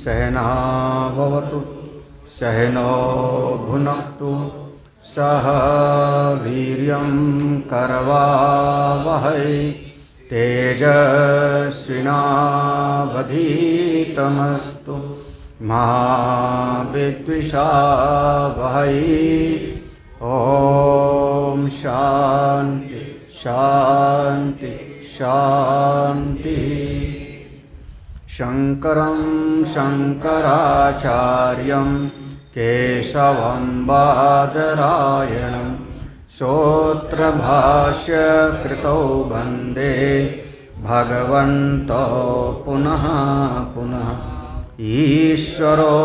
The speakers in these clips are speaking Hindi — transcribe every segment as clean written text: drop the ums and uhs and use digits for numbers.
सहना भवतु सहनो भुनक्तु सह वीर्यं करवावहै तेजस्विनावधीतमस्तु मा विद्विषावहै। ओम शांति शांति शांति। शंकरं शंकराचार्यं केशवं बादरायणं सूत्रभाष्यकृतौ वन्दे भगवन्तौ पुनः पुनः। ईश्वरो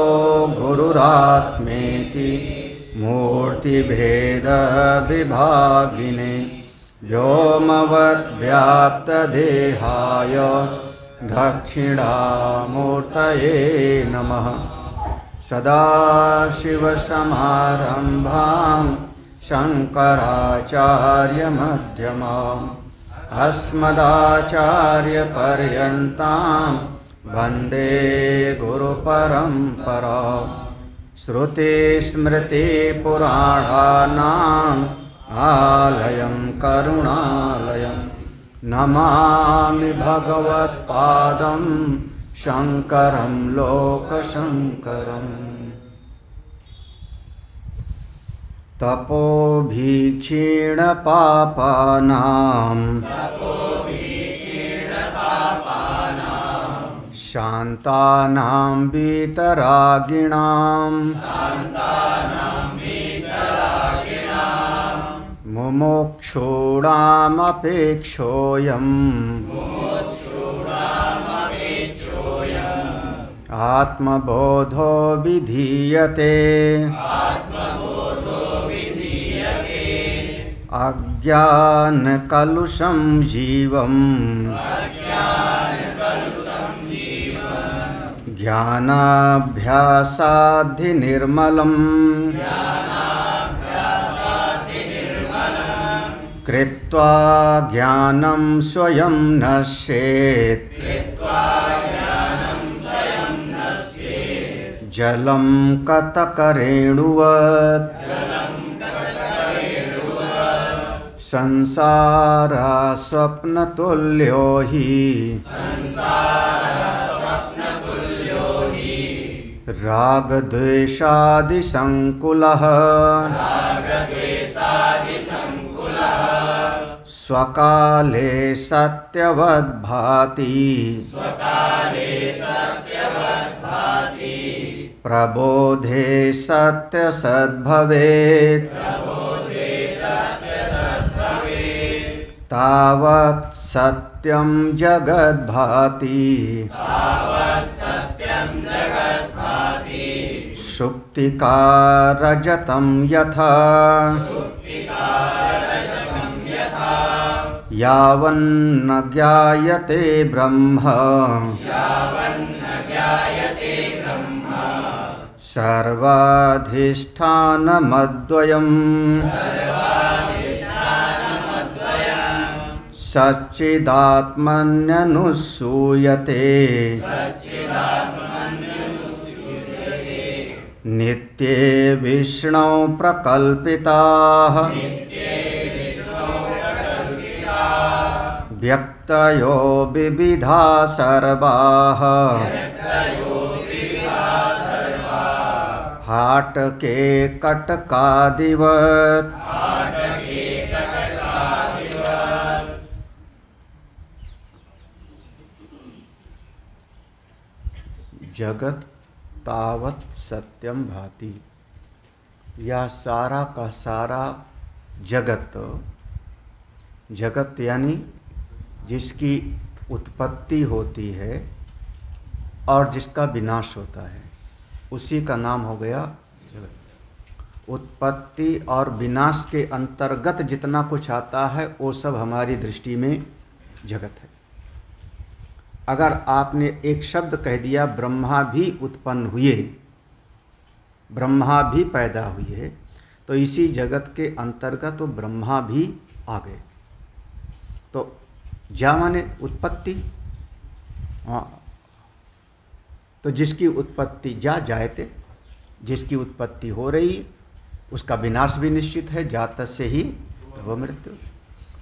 गुरुरात्मेति मूर्तिभेदविभागिने व्योमवद्व्याप्तदेहाय दक्षिणामूर्तये नमः। सदाशिवसमारम्भां शङ्कराचार्यमध्यमाम् अस्मदाचार्यपर्यन्तां वन्दे गुरुपरम्पराम्। श्रुतिस्मृतिपुराणानाम् आलयं करुणालयं नमामि भगवत्पादं शङ्करं लोकशङ्करम्। तपोभीक्षीणपापानां शान्तानां वीतरागिणां मुमुक्षूणामपेक्षोऽयम् आत्मबोधो विधीयते अज्ञानकलुषं जीवम् ज्ञानाभ्यासाद्धिनिर्मलम् कृत्वा ज्ञानं स्वयं नश्येत् जलं कतकरेणुवत् संसारस्वप्नतुल्यो हि रागद्वेषादिसङ्कुलः स्वकाले सत्यवद्भाति प्रबोधे सत्यसद्भवेत् तावत् सत्यं जगद्भाति सुप्तिकारजतं यथा यावन्न ज्ञायते ब्रह्म सर्वाधिष्ठानमद्वयम् सच्चिदात्मन्यनुसूयते नित्ये विष्णौ प्रकल्पिताः व्यक्तयो विविधा सर्वाः हाट के कटकादिवत जगत तावत सत्यम भाति। यह सारा का सारा जगत, जगत यानी जिसकी उत्पत्ति होती है और जिसका विनाश होता है, उसी का नाम हो गया जगत। उत्पत्ति और विनाश के अंतर्गत जितना कुछ आता है वो सब हमारी दृष्टि में जगत है। अगर आपने एक शब्द कह दिया ब्रह्मा भी उत्पन्न हुए, ब्रह्मा भी पैदा हुए, तो इसी जगत के अंतर्गत तो ब्रह्मा भी आ गए। तो जा माने उत्पत्ति, हाँ, तो जिसकी उत्पत्ति जा जायते, जिसकी उत्पत्ति हो रही उसका विनाश भी निश्चित है, जात से ही वो मृत्यु।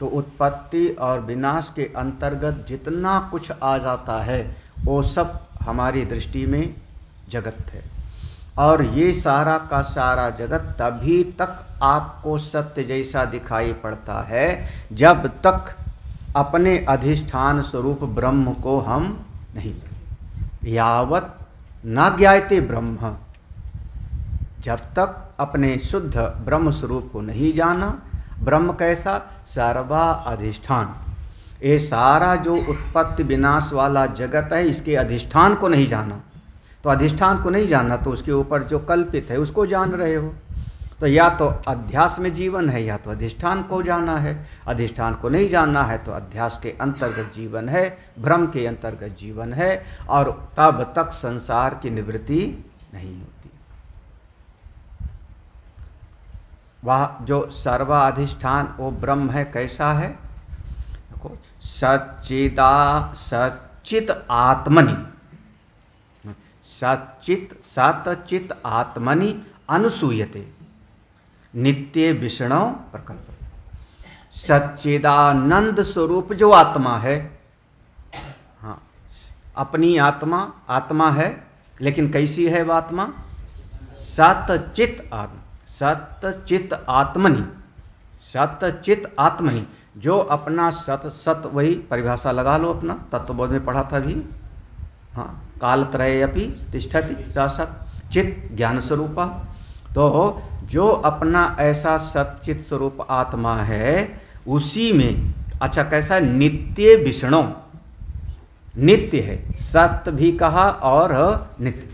तो उत्पत्ति और विनाश के अंतर्गत जितना कुछ आ जाता है वो सब हमारी दृष्टि में जगत है। और ये सारा का सारा जगत तभी तक आपको सत्य जैसा दिखाई पड़ता है जब तक अपने अधिष्ठान स्वरूप ब्रह्म को हम नहीं, यावत न ज्ञायते ब्रह्म, जब तक अपने शुद्ध ब्रह्म स्वरूप को नहीं जाना। ब्रह्म कैसा? सर्वा अधिष्ठान। ये सारा जो उत्पत्ति विनाश वाला जगत है इसके अधिष्ठान को नहीं जाना। तो अधिष्ठान को नहीं जानना तो उसके ऊपर जो कल्पित है उसको जान रहे हो। तो या तो अध्यास में जीवन है या तो अधिष्ठान को जाना है। अधिष्ठान को नहीं जानना है तो अध्यास के अंतर्गत जीवन है, भ्रम के अंतर्गत जीवन है, और तब तक संसार की निवृत्ति नहीं होती। वह जो सर्वाधिष्ठान वो ब्रह्म है, कैसा है? देखो, सच्चित आत्मनि, सचित आत्मनि अनुसूयते नित्य विष्णु प्रकल्प। सच्चिदानंद स्वरूप जो आत्मा है, हाँ, अपनी आत्मा आत्मा है, लेकिन कैसी है वह आत्मा? सतचित आत्मा, सतचित आत्मनि, सतचित आत्मनि, जो अपना सत वही परिभाषा लगा लो, अपना तत्वबोध में पढ़ा था भी, हाँ, कालत्रय अपि तिष्ठति स सत चित ज्ञान स्वरूपा। तो जो अपना ऐसा सच्चित स्वरूप आत्मा है उसी में, अच्छा कैसा? नित्य विष्णु, नित्य है, सत्य भी कहा और नित्य।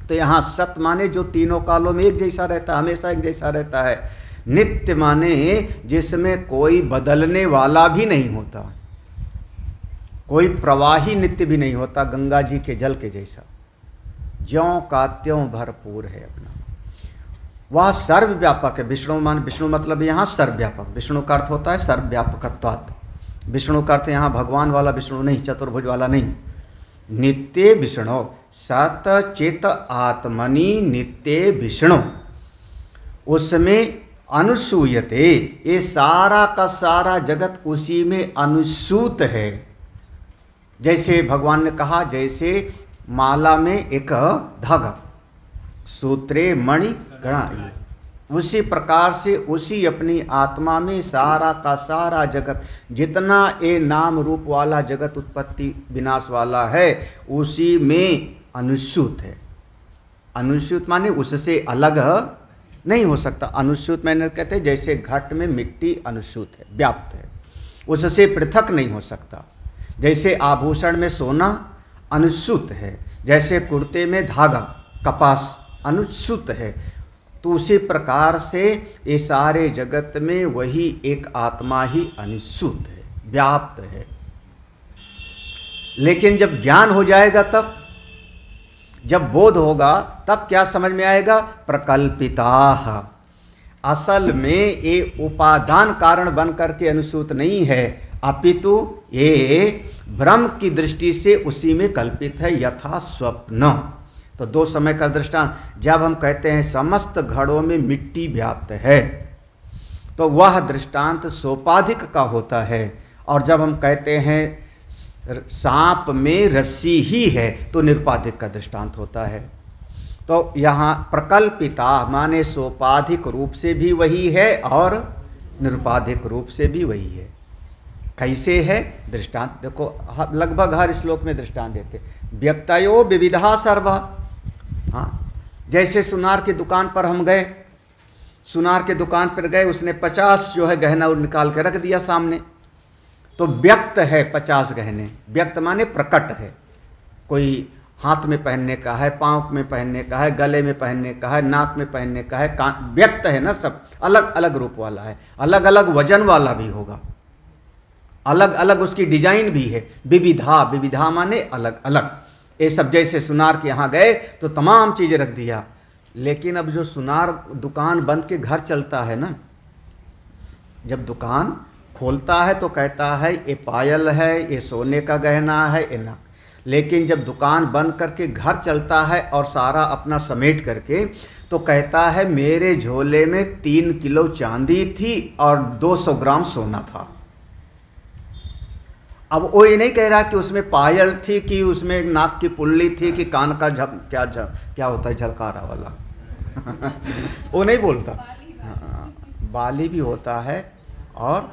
तो यहाँ सत्य माने जो तीनों कालों में एक जैसा रहता है, हमेशा एक जैसा रहता है। नित्य माने जिसमें कोई बदलने वाला भी नहीं होता, कोई प्रवाही नित्य भी नहीं होता, गंगा जी के जल के जैसा, ज्यों का त्यों भरपूर है अपना। वह सर्वव्यापक है। विष्णु मान, विष्णु मतलब यहाँ सर्वव्यापक, विष्णु का अर्थ होता है सर्वव्यापकत्वात्। विष्णु का अर्थ यहाँ भगवान वाला विष्णु नहीं, चतुर्भुज वाला नहीं। नित्य विष्णु, सतचित आत्मनि नित्य विष्णु, उसमें अनुसूयते, ये सारा का सारा जगत उसी में अनुसूत है। जैसे भगवान ने कहा, जैसे माला में एक धागा, सूत्रे मणि गणा, उसी प्रकार से उसी अपनी आत्मा में सारा का सारा जगत, जितना ये नाम रूप वाला जगत उत्पत्ति विनाश वाला है, उसी में अनुसूत है। अनुसूत माने उससे अलग नहीं हो सकता। अनुसूत मैंने कहते हैं जैसे घट में मिट्टी अनुसूत है, व्याप्त है, उससे पृथक नहीं हो सकता। जैसे आभूषण में सोना अनुसूत है, जैसे कुर्ते में धागा कपास अनुसूत है, तो उसी प्रकार से ये सारे जगत में वही एक आत्मा ही अनुसूत है, व्याप्त है। लेकिन जब ज्ञान हो जाएगा, तब जब बोध होगा, तब क्या समझ में आएगा? प्रकल्पिताः। असल में ये उपादान कारण बन करके अनुसूत नहीं है, अपितु ये ब्रह्म की दृष्टि से उसी में कल्पित है, यथा स्वप्न। तो दो समय का दृष्टांत, जब हम कहते हैं समस्त घड़ों में मिट्टी व्याप्त है, तो वह दृष्टांत सोपाधिक का होता है। और जब हम कहते हैं सांप में रस्सी ही है, तो निरुपाधिक का दृष्टांत होता है। तो यहाँ प्रकल्पिता माने सोपाधिक रूप से भी वही है और निरुपाधिक रूप से भी वही है। कैसे है? दृष्टांत देखो, लगभग हर श्लोक में दृष्टांत देते। व्यक्तयो विविधा सर्वा। हाँ, जैसे सुनार की दुकान पर हम गए, सुनार के दुकान पर गए, उसने 50 जो है गहना निकाल के रख दिया सामने, तो व्यक्त है 50 गहने। व्यक्त माने प्रकट है, कोई हाथ में पहनने का है, पाँव में पहनने का है, गले में पहनने का है, नाक में पहनने का है, कान, व्यक्त है ना, सब अलग अलग रूप वाला है, अलग अलग वजन वाला भी होगा, अलग अलग उसकी डिजाइन भी है। विविधा, विविधा माने अलग अलग। ये सब जैसे सुनार के यहाँ गए तो तमाम चीज़ें रख दिया, लेकिन अब जो सुनार दुकान बंद के घर चलता है ना, जब दुकान खोलता है तो कहता है ये पायल है, ये सोने का गहना है, ये ना। लेकिन जब दुकान बंद करके घर चलता है और सारा अपना समेट करके, तो कहता है मेरे झोले में 3 किलो चांदी थी और 200 ग्राम सोना था। अब वो ये नहीं कह रहा कि उसमें पायल थी, कि उसमें एक नाक की पुल्ली थी, कि कान का क्या होता है झलकारा वाला वो नहीं बोलता। बाली भी होता है और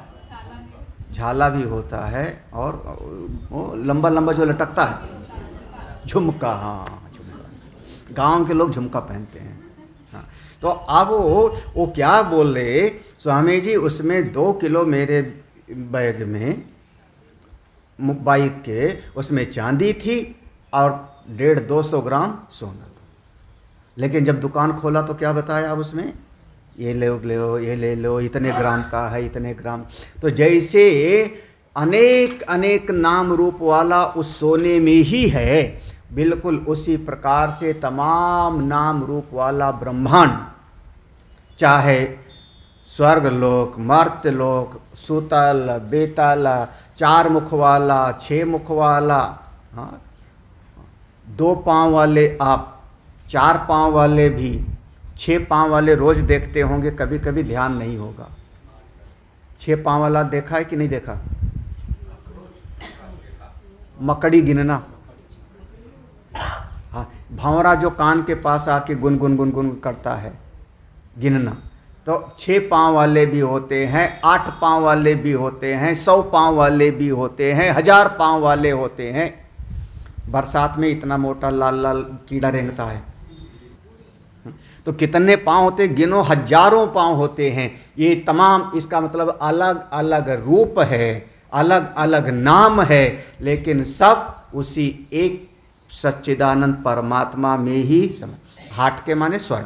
झाला भी होता है, और वो लंबा लंबा जो लटकता है झुमका। हाँ, झुमका, गांव के लोग झुमका पहनते हैं। हाँ, तो अब वो क्या बोल रहे स्वामी जी, उसमें 2 किलो मेरे बैग में, बाइक के, उसमें चांदी थी और 150-200 ग्राम सोना था। लेकिन जब दुकान खोला तो क्या बताया अब उसमें, ये लो, ये ले लो, इतने ग्राम का है, इतने ग्राम। तो जैसे अनेक अनेक नाम रूप वाला उस सोने में ही है, बिल्कुल उसी प्रकार से तमाम नाम रूप वाला ब्रह्मांड, चाहे स्वर्गलोक, मर्त्यलोक, सुतल, बेतल, 4 मुख वाला, 6 मुख वाला, हाँ, 2 पाँव वाले, आप 4 पाँव वाले भी, 6 पाँव वाले रोज देखते होंगे, कभी कभी ध्यान नहीं होगा। 6 पाँव वाला देखा है कि नहीं देखा? मकड़ी गिनना। हाँ, भंवरा जो कान के पास आके गुनगुन गुनगुन करता है, गिनना। तो 6 पाँव वाले भी होते हैं, 8 पाँव वाले भी होते हैं, 100 पाँव वाले भी होते हैं, 1000 पाँव वाले होते हैं। बरसात में इतना मोटा लाल लाल कीड़ा रेंगता है, तो कितने पाँव होते, गिनो, हजारों पाँव होते हैं। ये तमाम, इसका मतलब अलग अलग रूप है, अलग अलग नाम है, लेकिन सब उसी एक सच्चिदानंद परमात्मा में ही समझ। हाट के माने स्वर्ण,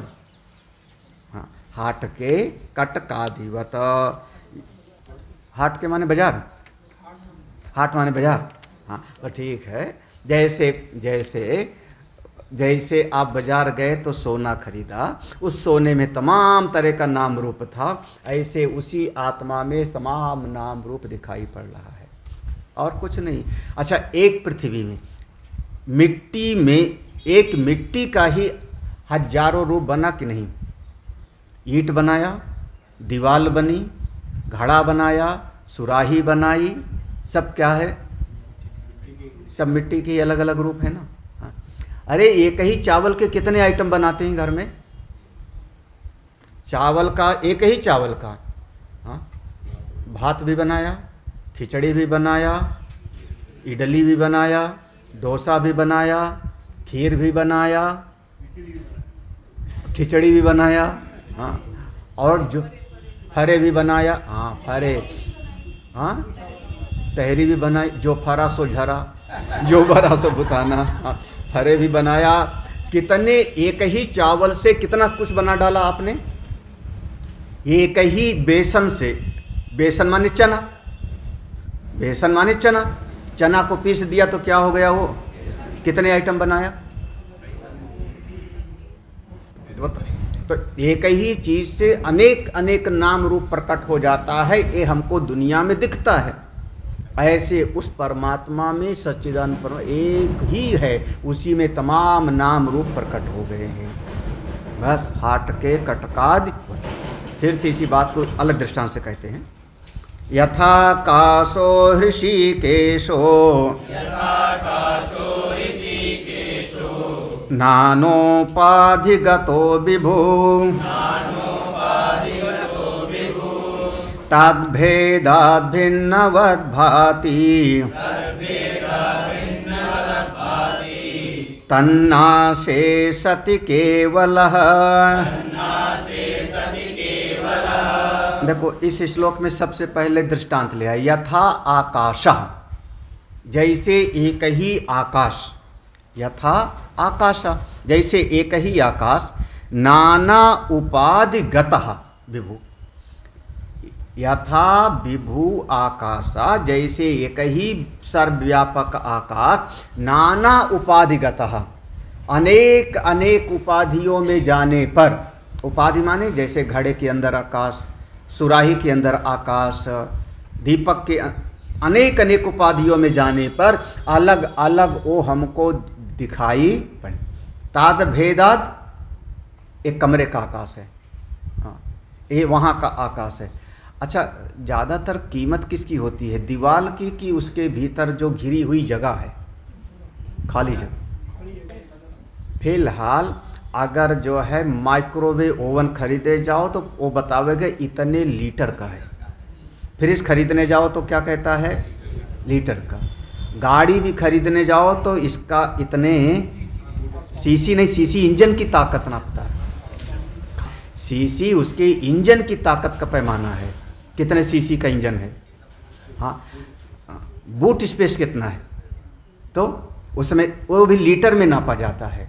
हाँ, हाट के कटकादिवत। हाट के माने बाजार, हाट माने बाजार। हाँ, तो ठीक है। जैसे आप बाजार गए तो सोना खरीदा, उस सोने में तमाम तरह का नाम रूप था, ऐसे उसी आत्मा में तमाम नाम रूप दिखाई पड़ रहा है, और कुछ नहीं। अच्छा, एक पृथ्वी में, मिट्टी में, एक मिट्टी का ही हजारों रूप बना कि नहीं? ईंट बनाया, दीवाल बनी, घड़ा बनाया, सुराही बनाई, सब क्या है? सब मिट्टी के अलग अलग रूप है ना। हाँ। अरे एक ही चावल के कितने आइटम बनाते हैं घर में? चावल का, एक ही चावल का, हाँ, भात भी बनाया, खिचड़ी भी बनाया, इडली भी बनाया, डोसा भी बनाया, खीर भी बनाया, खिचड़ी भी बनाया, हाँ, और जो फरे भी बनाया, हाँ, फरे, हाँ, तहरी भी बनाई, जो फरा सो झरा, जो भरा सो बुताना, हाँ, फरे भी बनाया। कितने, एक ही चावल से कितना कुछ बना डाला आपने। एक ही बेसन से, बेसन माने चना, बेसन माने चना, चना को पीस दिया तो क्या हो गया? वो कितने आइटम बनाया? तो एक ही चीज से अनेक अनेक नाम रूप प्रकट हो जाता है, ये हमको दुनिया में दिखता है। ऐसे उस परमात्मा में सच्चिदानंद परमात्मा एक ही है, उसी में तमाम नाम रूप प्रकट हो गए हैं। बस हाट के कटकादि। फिर से इसी बात को अलग दृष्टांत से कहते हैं। यथा काशो ऋषिकेशो नानोपाधिगतो विभु तद्भेदाद् भिन्नवद्भाति तन्नाशेषति केवलः। देखो इस श्लोक में सबसे पहले दृष्टांत लिया, यथा आकाशः, जैसे एक ही आकाश, यथा आकाश, जैसे एक ही आकाश, नाना उपाधिगतः विभु, यथा विभु आकाश, जैसे एक ही सर्वव्यापक आकाश, नाना उपाधिगतः, अनेक अनेक उपाधियों में जाने पर, उपाधि माने जैसे घड़े के अंदर आकाश, सुराही के अंदर आकाश, दीपक के अनेक अनेक उपाधियों में जाने पर अलग अलग वो हमको दिखाई पड़े। ताद भेदाद एक कमरे का आकाश है, हाँ ये वहाँ का आकाश है। अच्छा, ज़्यादातर कीमत किसकी होती है, दीवार की कि उसके भीतर जो घिरी हुई जगह है, खाली जगह। फिलहाल अगर जो है माइक्रोवेव ओवन खरीदे जाओ तो वो बतावेगा इतने लीटर का है, फ्रिज खरीदने जाओ तो क्या कहता है, लीटर का। गाड़ी भी खरीदने जाओ तो इसका इतने सीसी, नहीं सीसी इंजन की ताकत नापता है, सीसी उसके इंजन की ताकत का पैमाना है, कितने सीसी का इंजन है। हाँ, बूट स्पेस कितना है, तो उसमें वो भी लीटर में नापा जाता है।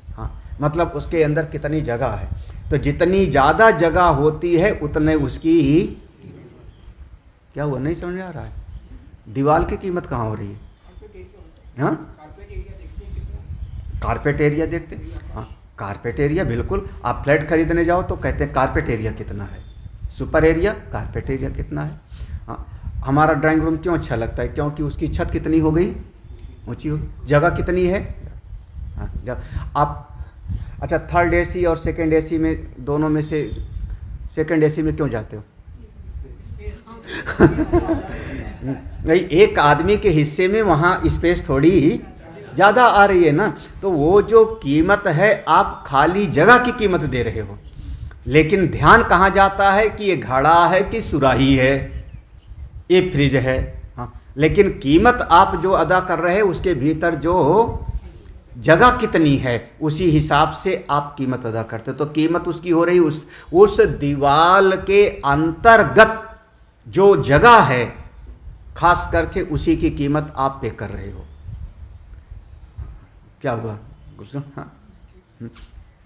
हाँ, मतलब उसके अंदर कितनी जगह है, तो जितनी ज़्यादा जगह होती है उतने उसकी ही, क्या हुआ नहीं समझ आ रहा है, दीवार की कीमत कहाँ हो रही है। हाँ, कारपेट एरिया देखते हैं, हाँ कारपेट एरिया, बिल्कुल। आप फ्लैट खरीदने जाओ तो कहते हैं कारपेट एरिया कितना है, सुपर एरिया, कारपेट एरिया कितना है। हाँ, हमारा ड्राइंग रूम क्यों अच्छा लगता है, क्योंकि उसकी छत कितनी हो गई, ऊंची हो गई, जगह कितनी है। हाँ, जब आप अच्छा थर्ड एसी और सेकंड एसी में, दोनों में से सेकंड एसी में क्यों जाते हो नहीं, एक आदमी के हिस्से में वहाँ स्पेस थोड़ी ज़्यादा आ रही है ना, तो वो जो कीमत है आप खाली जगह की कीमत दे रहे हो, लेकिन ध्यान कहाँ जाता है कि ये घड़ा है कि सुराही है, ये फ्रिज है। हाँ, लेकिन कीमत आप जो अदा कर रहे हैं उसके भीतर जो जगह कितनी है उसी हिसाब से आप कीमत अदा करते हो। तो कीमत उसकी हो रही उस दीवाल के अंतर्गत जो जगह है, खास करके उसी की कीमत आप पे कर रहे हो। क्या हुआ कुछ? हाँ,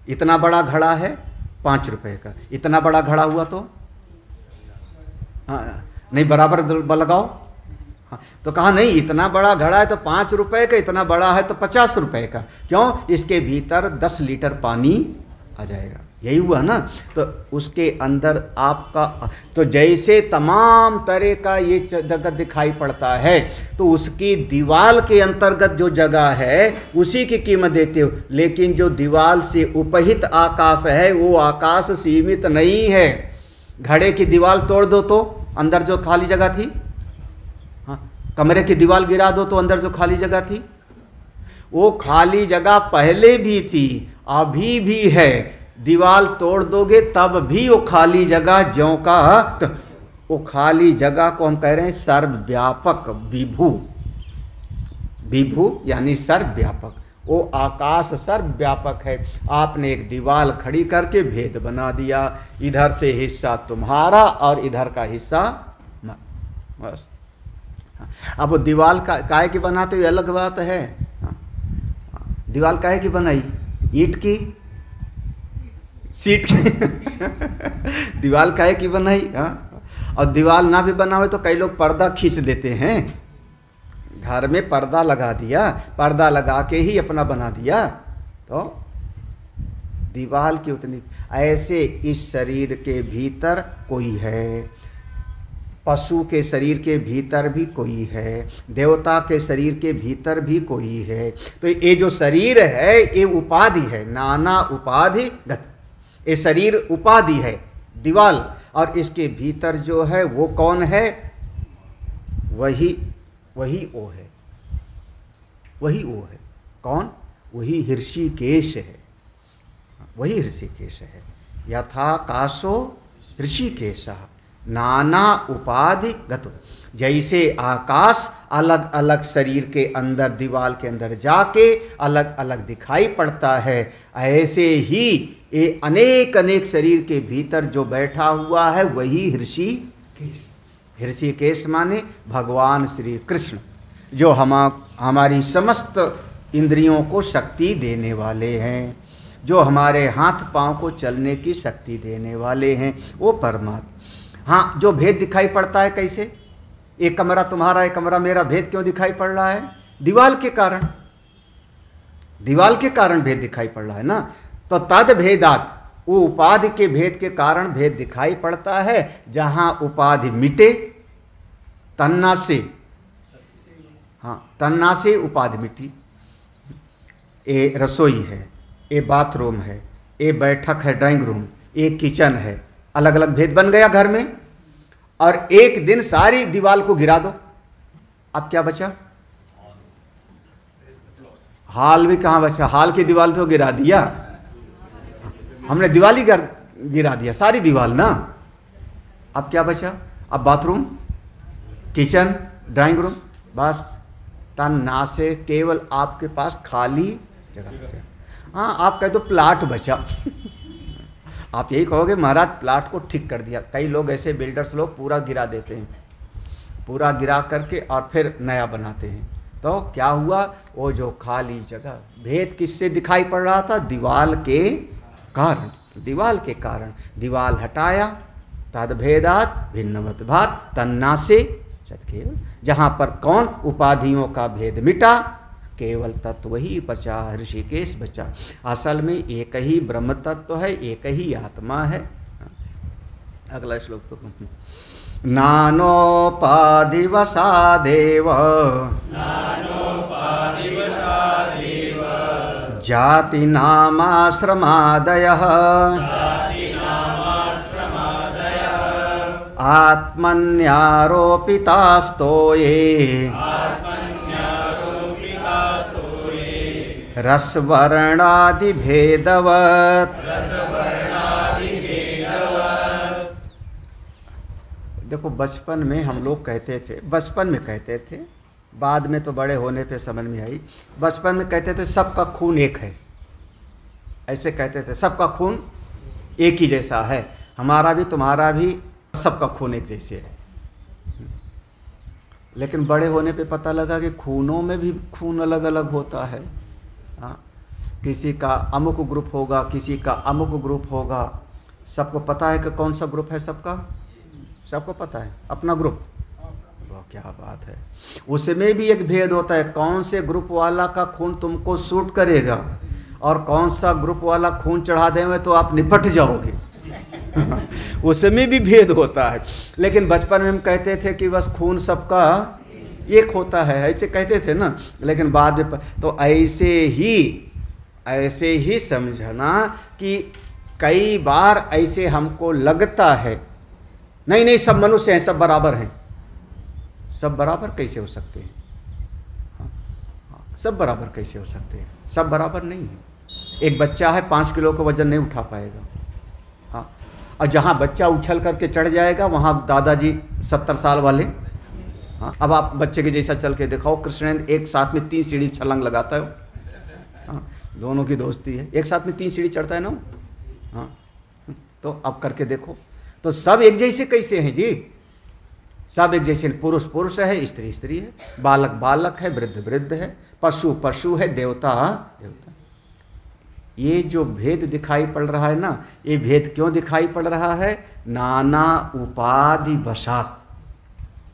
इतना बड़ा घड़ा है 5 रुपए का, इतना बड़ा घड़ा हुआ तो हाँ नहीं, बराबर लगाओ। हाँ, तो कहा नहीं, इतना बड़ा घड़ा है तो 5 रुपए का, इतना बड़ा है तो 50 रुपए का। क्यों? इसके भीतर 10 लीटर पानी आ जाएगा, यही हुआ ना। तो उसके अंदर आपका, तो जैसे तमाम तरह का ये जगत दिखाई पड़ता है, तो उसकी दीवार के अंतर्गत जो जगह है उसी की कीमत देते हो। लेकिन जो दीवार से उपहित आकाश है वो आकाश सीमित नहीं है। घड़े की दीवार तोड़ दो तो अंदर जो खाली जगह थी, हाँ, कमरे की दीवार गिरा दो तो अंदर जो खाली जगह थी, वो खाली जगह पहले भी थी, अभी भी है। दीवार तोड़ दोगे तब भी वो खाली जगह ज्यों का, तो वो खाली जगह को हम कह रहे हैं सर्वव्यापक विभु। विभु यानी सर्वव्यापक, वो आकाश सर्वव्यापक है। आपने एक दीवार खड़ी करके भेद बना दिया, इधर से हिस्सा तुम्हारा और इधर का हिस्सा बस। अब वो दीवार का काहे की बनाते हुए अलग बात है। दीवार काहे की बनाई, ईंट की, सीट की दीवार काहे की बनाई। हाँ, और दीवार ना भी बनावे तो कई लोग पर्दा खींच देते हैं, घर में पर्दा लगा दिया, पर्दा लगा के ही अपना बना दिया। तो दीवार की उतनी, ऐसे इस शरीर के भीतर कोई है, पशु के शरीर के भीतर भी कोई है, देवता के शरीर के भीतर भी कोई है। तो ये जो शरीर है ये उपाधि है, नाना उपाधि गत। ये शरीर उपाधि है, दीवाल, और इसके भीतर जो है वो कौन है, वही वो है, वही वो है। कौन? वही ऋषिकेश है, वही ऋषिकेश है। यथाकाशो ऋषिकेश नाना उपाधि गतो, जैसे आकाश अलग अलग शरीर के अंदर, दीवार के अंदर जाके अलग अलग दिखाई पड़ता है, ऐसे ही ये अनेक अनेक शरीर के भीतर जो बैठा हुआ है वही ऋषिकेश। ऋषिकेश माने भगवान श्री कृष्ण, जो हमारी समस्त इंद्रियों को शक्ति देने वाले हैं, जो हमारे हाथ पांव को चलने की शक्ति देने वाले हैं, वो परमात्मा। हाँ, जो भेद दिखाई पड़ता है कैसे, एक कमरा तुम्हारा एक कमरा मेरा, भेद क्यों दिखाई पड़ रहा है? दीवाल के कारण, दीवाल के कारण भेद दिखाई पड़ रहा है ना। तो तद भेदात, वो उपाधि के भेद के कारण भेद दिखाई पड़ता है। जहां उपाधि मिटे, तन्ना से, हाँ तन्ना से उपाधि मिटी। ये रसोई है, ये बाथरूम है, ये बैठक है ड्राइंग रूम, ये किचन है, अलग अलग भेद बन गया घर में। और एक दिन सारी दीवार को गिरा दो, अब क्या बचा? हाल भी कहाँ बचा? हाल की दीवार तो गिरा दिया हमने, दीवार ही गिरा दिया, सारी दीवार ना। अब क्या बचा? अब बाथरूम, किचन, ड्राइंग रूम, बस तन ना से केवल आपके पास खाली जगह बचा। हाँ, आप कह दो प्लाट बचा आप यही कहोगे महाराज प्लाट को ठीक कर दिया। कई लोग ऐसे बिल्डर्स लोग पूरा गिरा देते हैं, पूरा गिरा करके और फिर नया बनाते हैं। तो क्या हुआ? वो जो खाली जगह, भेद किससे दिखाई पड़ रहा था? दीवाल के कारण, दीवाल के कारण। दीवाल हटाया, तद भेदात भिन्नवत भात तन्ना से सत्केवल। जहाँ पर कौन? उपाधियों का भेद मिटा, केवल तत्व ही बचा, ऋषिकेश बचा। असल में एक ही ब्रह्म तत्व है, एक ही आत्मा है। अगला श्लोक तो नानोपाधिवसादेव जाति नामाश्रमादयः आत्मन्यारोपितास्तो ये रसवर्णादि भेदवत्। देखो बचपन में हम लोग कहते थे, बचपन में कहते थे, बाद में तो बड़े होने पे समझ में आई। बचपन में कहते थे सबका खून एक है, ऐसे कहते थे सबका खून एक ही जैसा है, हमारा भी तुम्हारा भी, सबका खून एक जैसे है। लेकिन बड़े होने पे पता लगा कि खूनों में भी खून अलग अलग होता है। हाँ, किसी का अमुक ग्रुप होगा, किसी का अमुक ग्रुप होगा। सबको पता है कि कौन सा ग्रुप है सबका, सबको पता है अपना ग्रुप। वाह क्या बात है। उसमें भी एक भेद होता है, कौन से ग्रुप वाला का खून तुमको सूट करेगा और कौन सा ग्रुप वाला खून चढ़ा देंगे तो आप निपट जाओगे उसमें भी भेद होता है। लेकिन बचपन में हम कहते थे कि बस खून सबका एक होता है, ऐसे कहते थे ना। लेकिन बाद में तो ऐसे ही समझना कि कई बार ऐसे हमको लगता है नहीं नहीं सब मनुष्य हैं, सब बराबर हैं। सब बराबर कैसे हो सकते हैं? सब बराबर कैसे हो सकते हैं? सब बराबर नहीं है। एक बच्चा है 5 किलो का वजन नहीं उठा पाएगा। हाँ, और जहाँ बच्चा उछल करके चढ़ जाएगा वहाँ दादाजी 70 साल वाले। हाँ, अब आप बच्चे के जैसा चल के दिखाओ। कृष्ण एक साथ में 3 सीढ़ी छलांग लगाता है। हाँ, दोनों की दोस्ती है, एक साथ में 3 सीढ़ी चढ़ता है ना। हाँ, तो अब करके देखो। तो सब एक जैसे कैसे हैं जी? सब एक जैसे, पुरुष पुरुष है, स्त्री स्त्री है, बालक बालक है, वृद्ध वृद्ध है, पशु पशु है, देवता देवता। ये जो भेद दिखाई पड़ रहा है ना, ये भेद क्यों दिखाई पड़ रहा है? नाना उपाधि वशात।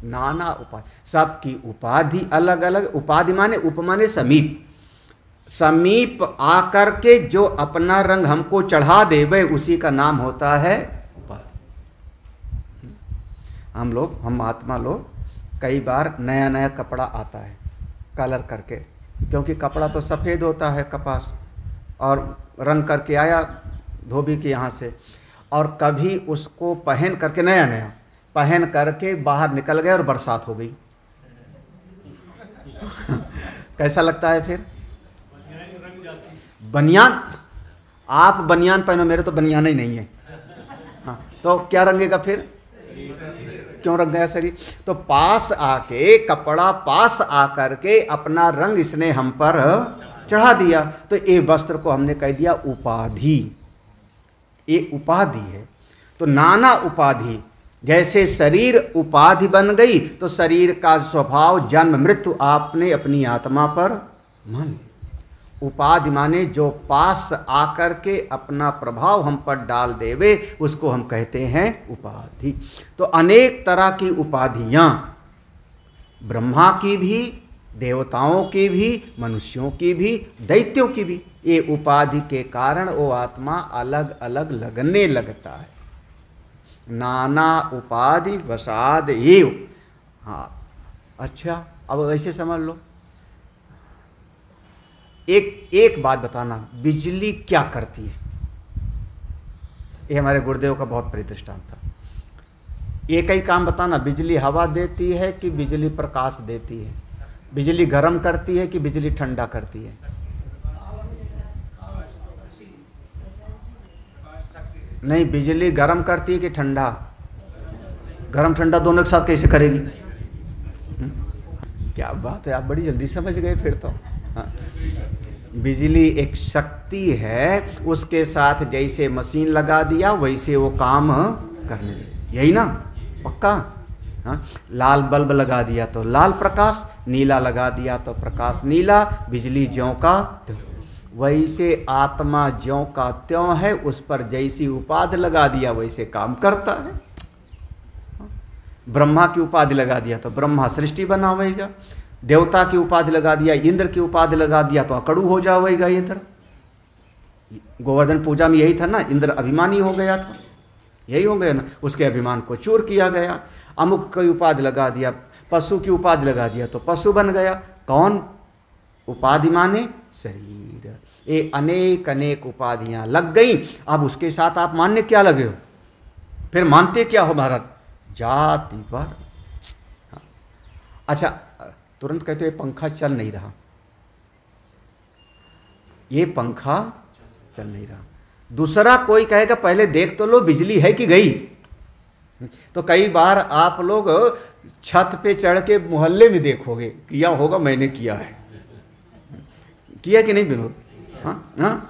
नाना उपाधि, सबकी उपाधि अलग अलग। उपाधि माने उपमाने समीप, समीप आकर के जो अपना रंग हमको चढ़ा देवे उसी का नाम होता है उपाधि। हम आत्मा लोग कई बार नया नया कपड़ा आता है कलर करके, क्योंकि कपड़ा तो सफ़ेद होता है कपास, और रंग करके आया धोबी के यहाँ से, और कभी उसको पहन करके नया नया पहन करके बाहर निकल गए और बरसात हो गई कैसा लगता है फिर? बनियान, आप बनियान पहनो, मेरे तो बनियान ही नहीं है। हाँ, तो क्या रंगेगा फिर? क्यों रंग गया शरीर? तो पास आके, कपड़ा पास आकर के अपना रंग इसने हम पर चढ़ा दिया। तो ये वस्त्र को हमने कह दिया उपाधि, ये उपाधि है। तो नाना उपाधि, जैसे शरीर उपाधि बन गई तो शरीर का स्वभाव जन्म मृत्यु आपने अपनी आत्मा पर मान लिया। उपाधि माने जो पास आकर के अपना प्रभाव हम पर डाल देवे, उसको हम कहते हैं उपाधि। तो अनेक तरह की उपाधियां, ब्रह्मा की भी, देवताओं की भी, मनुष्यों की भी, दैत्यों की भी, ये उपाधि के कारण वो आत्मा अलग अलग लगने लगता है। नाना उपाधि वसाद एव। हाँ, अच्छा, अब ऐसे समझ लो। एक बात बताना, बिजली क्या करती है? ये हमारे गुरुदेव का बहुत बड़ी दृष्टांत था। एक ही काम बताना, बिजली हवा देती है कि बिजली प्रकाश देती है? बिजली गर्म करती है कि बिजली ठंडा करती है? नहीं, बिजली गर्म करती है कि ठंडा? गर्म ठंडा दोनों के साथ कैसे करेगी? क्या बात है, आप बड़ी जल्दी समझ गए फिर तो। हाँ, बिजली एक शक्ति है, उसके साथ जैसे मशीन लगा दिया वैसे वो काम करने लगे, यही ना? पक्का? हाँ, लाल बल्ब लगा दिया तो लाल प्रकाश, नीला लगा दिया तो प्रकाश नीला, बिजली ज्यों का त्यों। वैसे आत्मा ज्यों का त्यों है, उस पर जैसी उपाधि लगा दिया वैसे काम करता है। ब्रह्मा की उपाधि लगा दिया तो ब्रह्मा सृष्टि बनावेगा, देवता की उपाधि लगा दिया, इंद्र की उपाधि लगा दिया तो अकड़ू हो जाएगा इंद्र। गोवर्धन पूजा में यही था ना, इंद्र अभिमानी हो गया था, यही हो गया ना, उसके अभिमान को चूर किया गया। अमुक की उपाधि लगा दिया, पशु की उपाधि लगा दिया तो पशु बन गया। कौन? उपाधि माने शरीर। ये अनेक अनेक उपाधियां लग गई। अब उसके साथ आप मानने क्या लगे हो? फिर मानते क्या हो महाराज? जाति पर। अच्छा, तुरंत कहते हो ये पंखा चल नहीं रहा, ये पंखा चल नहीं रहा। दूसरा कोई कहेगा पहले देख तो लो बिजली है कि गई। तो कई बार आप लोग छत पे चढ़ के मोहल्ले में देखोगे, किया होगा, मैंने किया है, किया कि नहीं विनोद? हाँ हाँ,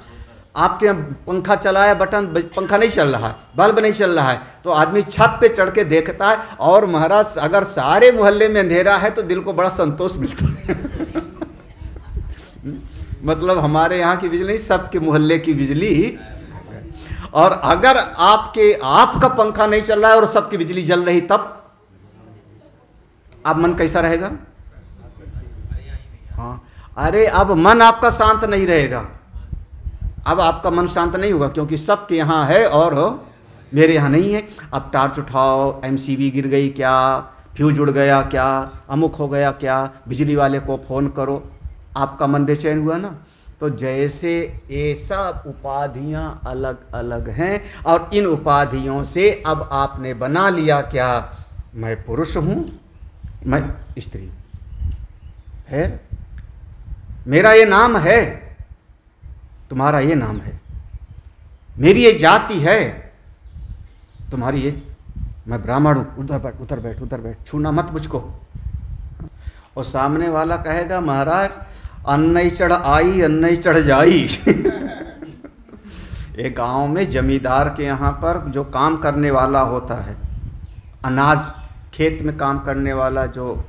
आपके यहाँ पंखा चलाया, बटन, पंखा नहीं चल रहा है, बल्ब नहीं चल रहा है, तो आदमी छत पे चढ़ के देखता है। और महाराज अगर सारे मोहल्ले में अंधेरा है तो दिल को बड़ा संतोष मिलता है। मतलब हमारे यहाँ की बिजली नहीं, सबके मोहल्ले की बिजली। और अगर आपका पंखा नहीं चल रहा है और सबकी बिजली जल रही, तब अब मन कैसा रहेगा? हाँ, अरे अब मन आपका शांत नहीं रहेगा। अब आपका मन शांत नहीं होगा, क्योंकि सबके यहाँ है और मेरे यहाँ नहीं है। अब टार्च उठाओ, एमसीबी गिर गई क्या, फ्यूज उड़ गया क्या, अमुक हो गया क्या, बिजली वाले को फ़ोन करो, आपका मन बेचैन हुआ ना। तो जैसे ये सब उपाधियाँ अलग अलग हैं, और इन उपाधियों से अब आपने बना लिया क्या? मैं पुरुष हूँ, मैं स्त्री, है, मेरा ये नाम है, तुम्हारा ये नाम है, मेरी ये जाति है, तुम्हारी ये, मैं ब्राह्मण हूँ, उधर बैठ उधर बैठ उधर बैठ, छूना मत मुझको। और सामने वाला कहेगा महाराज अन्न ही चढ़ आई अन्न ही चढ़ जाई। एक गांव में जमींदार के यहाँ पर जो काम करने वाला होता है, अनाज खेत में काम करने वाला, जो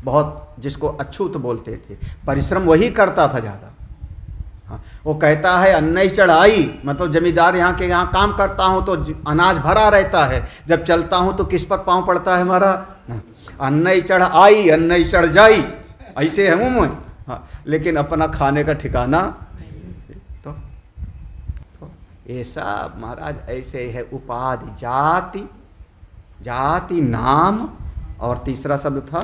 बहुत जिसको अछूत बोलते थे, परिश्रम वही करता था ज़्यादा। वो कहता है अन्न ही चढ़ आई, मतलब जमींदार यहाँ के यहाँ काम करता हूँ तो अनाज भरा रहता है, जब चलता हूँ तो किस पर पाँव पड़ता है हमारा? अन्न ही चढ़ आई अन्न ही चढ़ जाई, ऐसे है मुँह में। हाँ, लेकिन अपना खाने का ठिकाना तो ऐसा महाराज ऐसे है। उपाधि, जाति, जाति नाम, और तीसरा शब्द था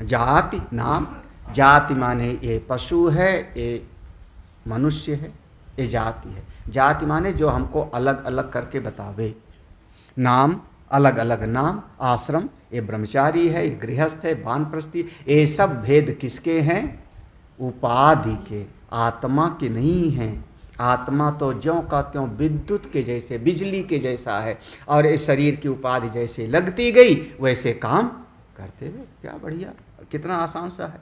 जाति नाम। जाति माने ये पशु है, ये मनुष्य है, ये जाति है। जाति माने जो हमको अलग अलग करके बतावे। नाम, अलग अलग नाम, आश्रम, ये ब्रह्मचारी है, ये गृहस्थ है, वानप्रस्थी, ये सब भेद किसके हैं? उपाधि के। आत्मा की नहीं हैं। आत्मा तो ज्यों का त्यों विद्युत के जैसे, बिजली के जैसा है, और इस शरीर की उपाधि जैसे लगती गई वैसे काम करते गए। क्या बढ़िया, कितना आसान सा है।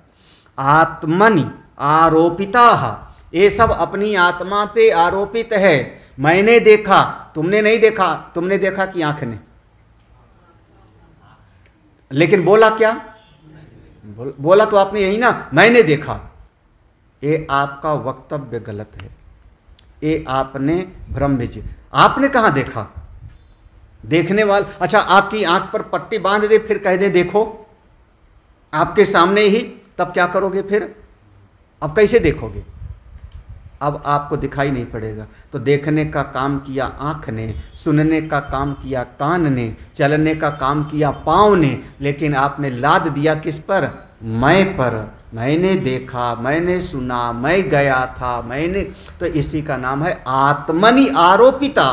आत्मनि आरोपिता, ये सब अपनी आत्मा पे आरोपित है। मैंने देखा, तुमने नहीं देखा। तुमने देखा कि आंख ने, लेकिन बोला क्या? बोला तो आपने यही ना, मैंने देखा। ये आपका वक्तव्य गलत है, ये आपने भ्रम भेजी। आपने कहाँ देखा? देखने वाला, अच्छा आपकी आंख पर पट्टी बांध दे फिर कह दे देखो आपके सामने ही, तब क्या करोगे फिर? अब कैसे देखोगे? अब आपको दिखाई नहीं पड़ेगा। तो देखने का काम किया आँख ने, सुनने का काम किया कान ने, चलने का काम किया पाँव ने, लेकिन आपने लाद दिया किस पर? मैं पर। मैंने देखा, मैंने सुना, मैं गया था, मैंने, तो इसी का नाम है आत्मनि आरोपिता।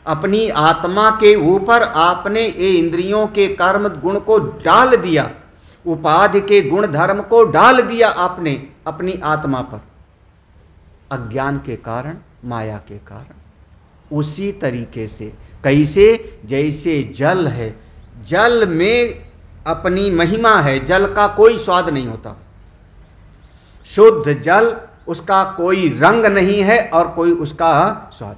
अपनी आत्मा के ऊपर आपने ये इंद्रियों के कर्म गुण को डाल दिया, उपाधि के गुण धर्म को डाल दिया आपने अपनी आत्मा पर, अज्ञान के कारण, माया के कारण। उसी तरीके से, कैसे? जैसे जल है, जल में अपनी महिमा है, जल का कोई स्वाद नहीं होता। शुद्ध जल, उसका कोई रंग नहीं है और कोई उसका स्वाद।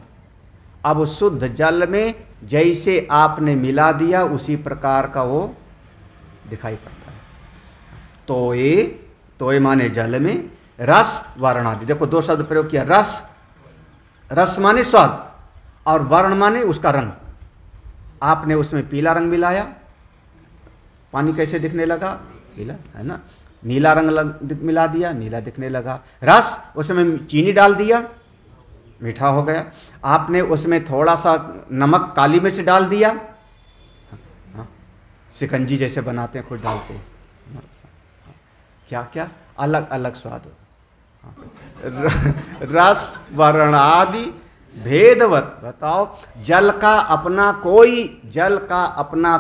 अब उस शुद्ध जल में जैसे आपने मिला दिया उसी प्रकार का वो दिखाई पड़ता है। तोय माने जल में, रस वर्ण आदि। देखो दो शब्द प्रयोग किया, रस, रस माने स्वाद, और वर्ण माने उसका रंग। आपने उसमें पीला रंग मिलाया, पानी कैसे दिखने लगा? पीला, है ना। नीला रंग मिला दिया, नीला दिखने लगा। रस, उसमें चीनी डाल दिया, मीठा हो गया। आपने उसमें थोड़ा सा नमक, काली मिर्च डाल दिया, हाँ, शिकंजी जैसे बनाते हैं खुद डालते हैं, क्या क्या अलग अलग स्वाद हो। रस वर्ण आदि भेदवत। बताओ, जल का अपना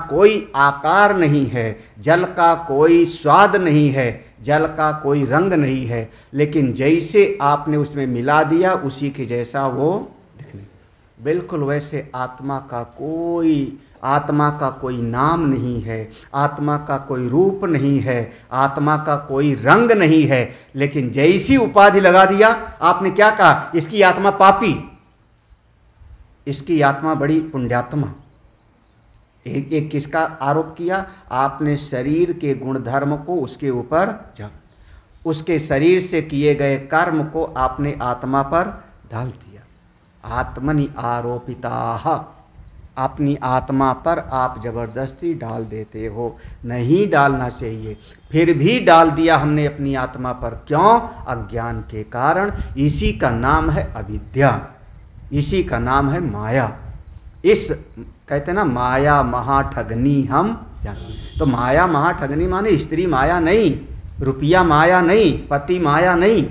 कोई आकार नहीं है, जल का कोई स्वाद नहीं है, जल का कोई रंग नहीं है, लेकिन जैसे आपने उसमें मिला दिया उसी के जैसा वो दिखने। बिल्कुल वैसे आत्मा का कोई नाम नहीं है, आत्मा का कोई रूप नहीं है, आत्मा का कोई रंग नहीं है, लेकिन जैसी उपाधि लगा दिया आपने, क्या कहा? इसकी आत्मा पापी, इसकी आत्मा बड़ी पुण्यात्मा। एक किसका आरोप किया? आपने शरीर के गुणधर्म को उसके ऊपर, उसके शरीर से किए गए कर्म को आपने आत्मा पर डाल दिया। आत्मनि आरोपिताः, अपनी आत्मा पर आप जबरदस्ती डाल देते हो, नहीं डालना चाहिए, फिर भी डाल दिया हमने अपनी आत्मा पर। क्यों? अज्ञान के कारण। इसी का नाम है अविद्या, इसी का नाम है माया। इस कहते हैं ना, माया महाठगनी हम जान। तो माया महाठगनी माने स्त्री माया नहीं, रुपया माया नहीं, पति माया नहीं।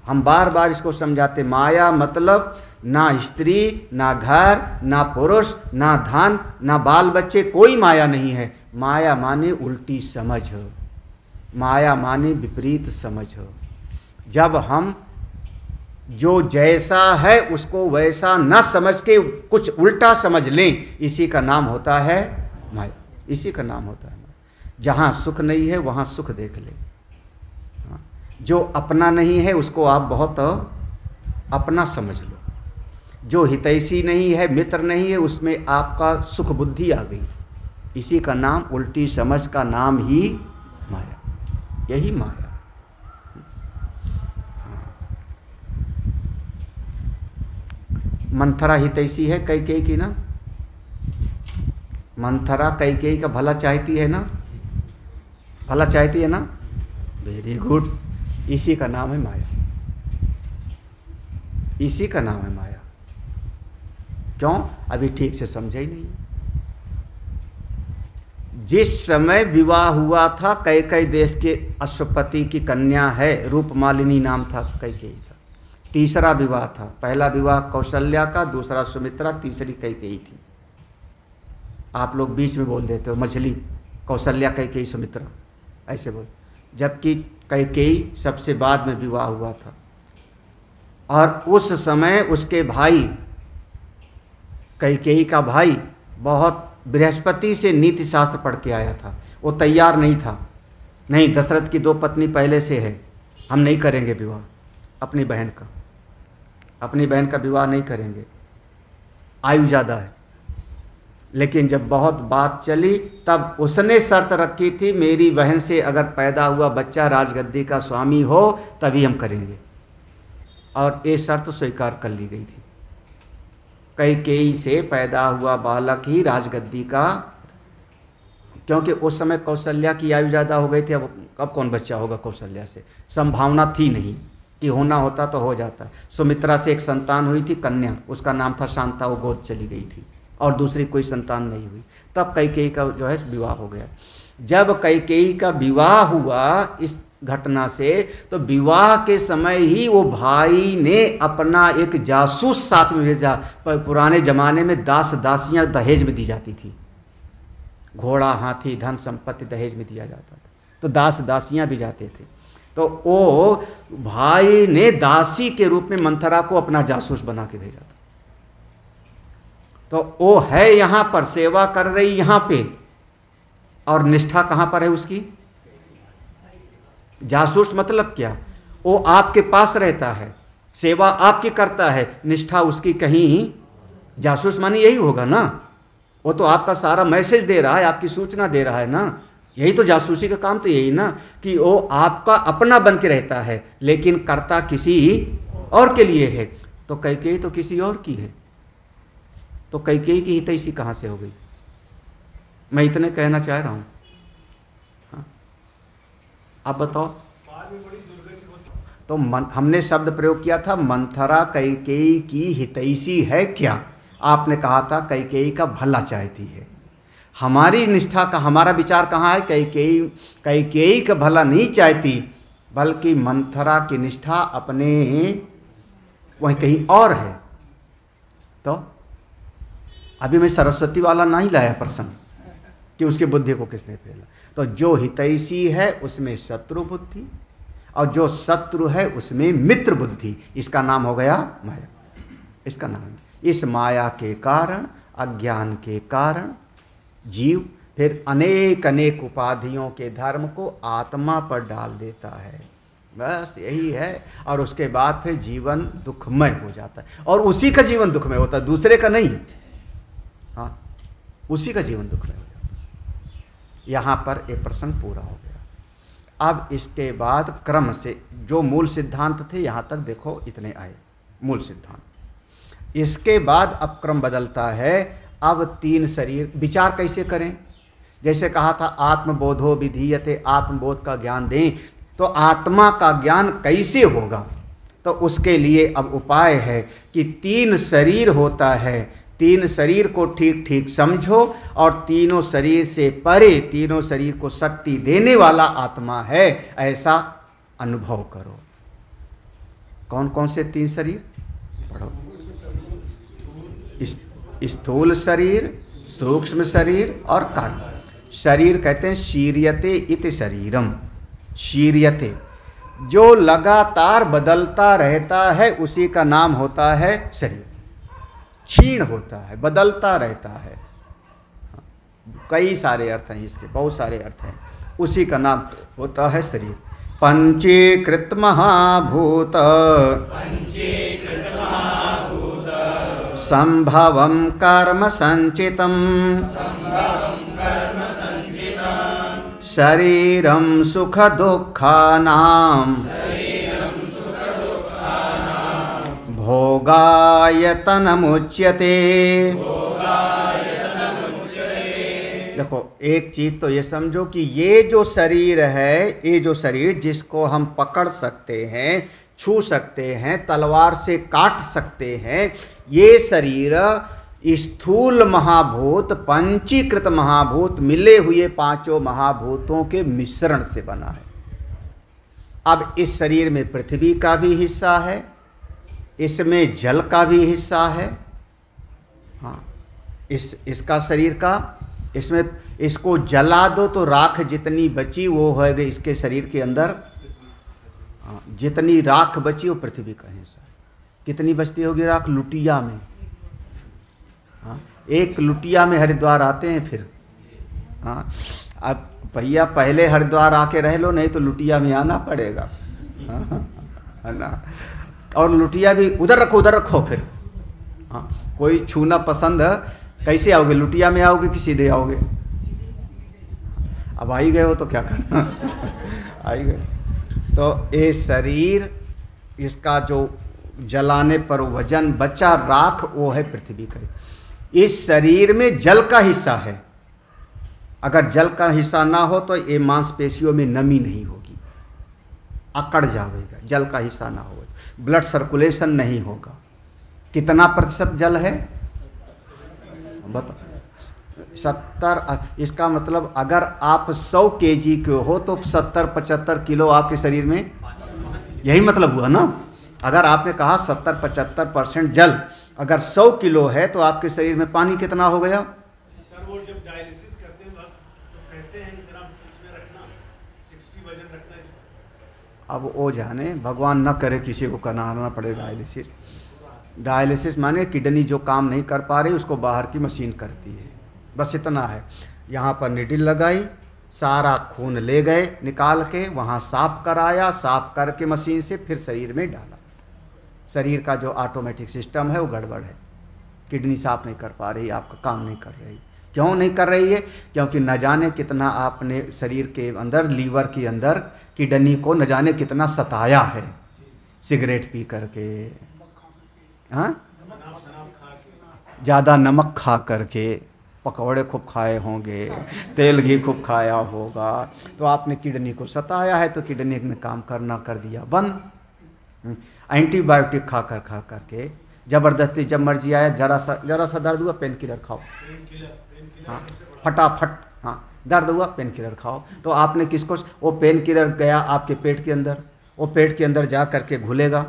हम बार बार इसको समझाते, माया मतलब ना स्त्री, ना घर, ना पुरुष, ना धन, ना बाल बच्चे, कोई माया नहीं है। माया माने उल्टी समझ, माया माने विपरीत समझ। जब हम जो जैसा है उसको वैसा न समझ के कुछ उल्टा समझ लें, इसी का नाम होता है माया, इसी का नाम होता है माया। जहाँ सुख नहीं है वहाँ सुख देख ले। जो अपना नहीं है उसको आप बहुत अपना समझ लो, जो हितैषी नहीं है, मित्र नहीं है, उसमें आपका सुख बुद्धि आ गई। इसी का नाम, उल्टी समझ का नाम ही माया, यही माया। मंथरा हितैषी है कैकेयी की ना, मंथरा कैकेयी का भला चाहती है ना, भला चाहती है ना, वेरी गुड। इसी का नाम है माया, इसी का नाम है माया। क्यों? अभी ठीक से समझा ही नहीं। जिस समय विवाह हुआ था, कैकेयी देश के अश्वपति की कन्या है, रूपमालिनी नाम था कैकेयी का। तीसरा विवाह था, पहला विवाह कौशल्या का, दूसरा सुमित्रा, तीसरी कैकेयी थी। आप लोग बीच में बोल देते हो मछली, कौशल्या कैकेयी सुमित्रा ऐसे बोल, जबकि कैकेयी सबसे बाद में विवाह हुआ था, और उस समय उसके भाई, कैकेयी का भाई बहुत बृहस्पति से नीति शास्त्र पढ़ के आया था। वो तैयार नहीं था, नहीं दशरथ की 2 पत्नी पहले से है, हम नहीं करेंगे विवाह अपनी बहन का विवाह नहीं करेंगे, आयु ज़्यादा है। लेकिन जब बहुत बात चली तब उसने शर्त रखी थी, मेरी बहन से अगर पैदा हुआ बच्चा राजगद्दी का स्वामी हो तभी हम करेंगे, और ये शर्त स्वीकार कर ली गई थी। कैकेयी से पैदा हुआ बालक ही राजगद्दी का, क्योंकि उस समय कौशल्या की आयु ज़्यादा हो गई थी। अब कौन बच्चा होगा कौशल्या से, संभावना थी नहीं कि होना होता तो हो जाता। सुमित्रा से एक संतान हुई थी कन्या, उसका नाम था शांता, वो गोद चली गई थी, और दूसरी कोई संतान नहीं हुई। तब कैकेयी का जो है विवाह हो गया। जब कैकेयी का विवाह हुआ इस घटना से, तो विवाह के समय ही वो भाई ने अपना एक जासूस साथ में भेजा। पुराने ज़माने में दास दासियाँ दहेज में दी जाती थी, घोड़ा हाथी धन संपत्ति दहेज में दिया जाता था, तो दास दासियाँ भी जाते थे। तो वो भाई ने दासी के रूप में मंथरा को अपना जासूस बना के भेजा था। तो वो है यहाँ पर, सेवा कर रही यहाँ पे, और निष्ठा कहाँ पर है उसकी? जासूस मतलब क्या? वो आपके पास रहता है, सेवा आपकी करता है, निष्ठा उसकी कहीं। जासूस माने यही होगा ना, वो तो आपका सारा मैसेज दे रहा है, आपकी सूचना दे रहा है ना। यही तो जासूसी का काम तो यही ना, कि वो आपका अपना बन के रहता है, लेकिन करता किसी और के लिए है। तो कैकेयी तो किसी और की है, तो कैकेयी की हितैषी कहाँ से हो गई? मैं इतने कहना चाह रहा हूँ। हाँ, आप बताओ। तो हमने शब्द प्रयोग किया था मंथरा कैकेयी की हितैषी है क्या? आपने कहा था कैकेयी का भला चाहती है। हमारी निष्ठा का, हमारा विचार कहाँ है? कैकेयी का भला नहीं चाहती, बल्कि मंथरा की निष्ठा अपने वहीं कहीं और है। तो अभी मैं सरस्वती वाला नहीं लाया प्रसंग कि उसकी बुद्धि को किसने फेला। तो जो हितैषी है उसमें शत्रु बुद्धि, और जो शत्रु है उसमें मित्र बुद्धि। इसका नाम हो गया माया। इसका नाम है। इस माया के कारण, अज्ञान के कारण जीव फिर अनेक अनेक उपाधियों के धर्म को आत्मा पर डाल देता है। बस यही है, और उसके बाद फिर जीवन दुखमय हो जाता है, और उसी का जीवन दुखमय होता है, दूसरे का नहीं। हाँ, उसी का जीवन दुखमय हो जाता है। यहाँ पर एक प्रसंग पूरा हो गया। अब इसके बाद क्रम से जो मूल सिद्धांत थे यहाँ तक देखो, इतने आए मूल सिद्धांत। इसके बाद अब क्रम बदलता है। अब 3 शरीर विचार कैसे करें? जैसे कहा था आत्मबोधो विधीयते, आत्मबोध का ज्ञान दें, तो आत्मा का ज्ञान कैसे होगा? तो उसके लिए अब उपाय है कि 3 शरीर होता है, 3 शरीर को ठीक ठीक समझो, और तीनों शरीर से परे, तीनों शरीर को शक्ति देने वाला आत्मा है, ऐसा अनुभव करो। कौन कौन से 3 शरीर पढ़ो? स्थूल शरीर, सूक्ष्म शरीर और कारण। शरीर कहते हैं शीर्यते इति शरीरम। शीर्यते, जो लगातार बदलता रहता है उसी का नाम होता है शरीर। क्षीण होता है, बदलता रहता है। कई सारे अर्थ हैं इसके, बहुत सारे अर्थ हैं, उसी का नाम होता है शरीर। पंचीकृत महाभूत संभवं कर्म संचितम् शरीरं सुख दुःखानां भोगायतनमुच्यते। देखो, एक चीज तो ये समझो कि ये जो शरीर है, ये जो शरीर जिसको हम पकड़ सकते हैं, छू सकते हैं, तलवार से काट सकते हैं, ये शरीर स्थूल महाभूत, पंचीकृत महाभूत, मिले हुए 5 महाभूतों के मिश्रण से बना है। अब इस शरीर में पृथ्वी का भी हिस्सा है, इसमें जल का भी हिस्सा है। हाँ, इसका शरीर का, इसमें इसको जला दो तो राख जितनी बची वो है इसके शरीर के अंदर हाँ, जितनी राख बची वो पृथ्वी का हिस्सा है। कितनी बचती होगी राख? लुटिया में। हाँ, एक लुटिया में हरिद्वार आते हैं फिर। हाँ, अब भैया पहले हरिद्वार आके रह लो, नहीं तो लुटिया में आना पड़ेगा। हाँ, है ना। और लुटिया भी उधर रखो फिर। हाँ, कोई छूना पसंद है, कैसे आओगे? लुटिया में आओगे कि सीधे आओगे? अब आई गए हो तो क्या करना। आई गए तो ये शरीर, इसका जो जलाने पर वजन बचा राख, वो है पृथ्वी का। इस शरीर में जल का हिस्सा है। अगर जल का हिस्सा ना हो तो ये मांसपेशियों में नमी नहीं होगी, अकड़ जाएगा। जल का हिस्सा ना हो, ब्लड सर्कुलेशन नहीं होगा। कितना प्रतिशत जल है बताओ? 70। इसका मतलब अगर आप 100 kg के हो तो 70-75 किलो आपके शरीर में, यही मतलब हुआ ना। अगर आपने कहा 70-75% जल, अगर 100 किलो है तो आपके शरीर में पानी कितना हो गया? सर वो जब डायलिसिस करते हैं तो कहते हैं कि जरा इसमें रखना 60 वजन रखना है। अब वो जाने, भगवान न करे किसी को कराना पड़े डायलिसिस। डायलिसिस माने किडनी जो काम नहीं कर पा रही उसको बाहर की मशीन करती है, बस इतना है। यहाँ पर निडिल लगाई, सारा खून ले गए निकाल के, वहाँ साफ कराया, साफ करके मशीन से फिर शरीर में डाला। शरीर का जो ऑटोमेटिक सिस्टम है वो गड़बड़ है। किडनी साफ नहीं कर पा रही, आपका काम नहीं कर रही। क्यों नहीं कर रही है? क्योंकि न जाने कितना आपने शरीर के अंदर, लीवर के अंदर किडनी को न जाने कितना सताया है, सिगरेट पी करके, हाँ, ज़्यादा नमक खा करके, पकौड़े खूब खाए होंगे, तेल घी खूब खाया होगा, तो आपने किडनी को सताया है, तो किडनी ने काम करना कर दिया बंद। एंटीबायोटिक खा करके ज़बरदस्ती, जब मर्जी आया, जरा सा दर्द हुआ पेन किलर खाओ, हाँ फटाफट, हाँ दर्द हुआ पेन किलर खाओ। तो आपने किसको, वो पेन किलर गया आपके पेट के अंदर, वो पेट के अंदर जा करके घुलेगा,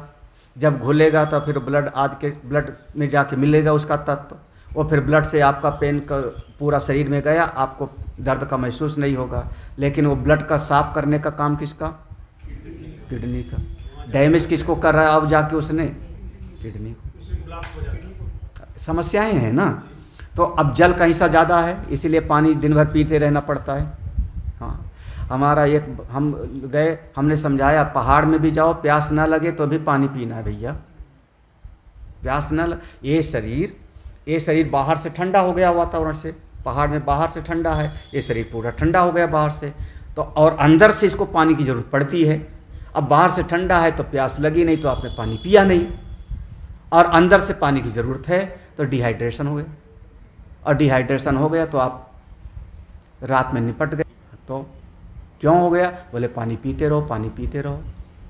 जब घुलेगा तो फिर ब्लड में जाके मिलेगा उसका तत्व, वो फिर ब्लड से आपका पेन का पूरा शरीर में गया, आपको दर्द का महसूस नहीं होगा। लेकिन वो ब्लड का साफ करने का काम किसका? किडनी का। डैमेज किसको कर रहा है अब जाके उसने? किडनी को। समस्याएं हैं ना। तो अब जल का हिस्सा ज़्यादा है, इसीलिए पानी दिन भर पीते रहना पड़ता है। हाँ, हमारा एक, हम गए, हमने समझाया पहाड़ में भी जाओ, प्यास ना लगे तो भी पानी पीना है भैया, प्यास ना लगे। ये शरीर बाहर से ठंडा हो गया वातावरण से, पहाड़ में बाहर से ठंडा है, ये शरीर पूरा ठंडा हो गया बाहर से, तो और अंदर से इसको पानी की ज़रूरत पड़ती है। अब बाहर से ठंडा है तो प्यास लगी नहीं, तो आपने पानी पिया नहीं, और अंदर से पानी की ज़रूरत है तो डिहाइड्रेशन हो गया, और डिहाइड्रेशन हो गया तो आप रात में निपट गए। तो क्यों हो गया? बोले पानी पीते रहो, पानी पीते रहो।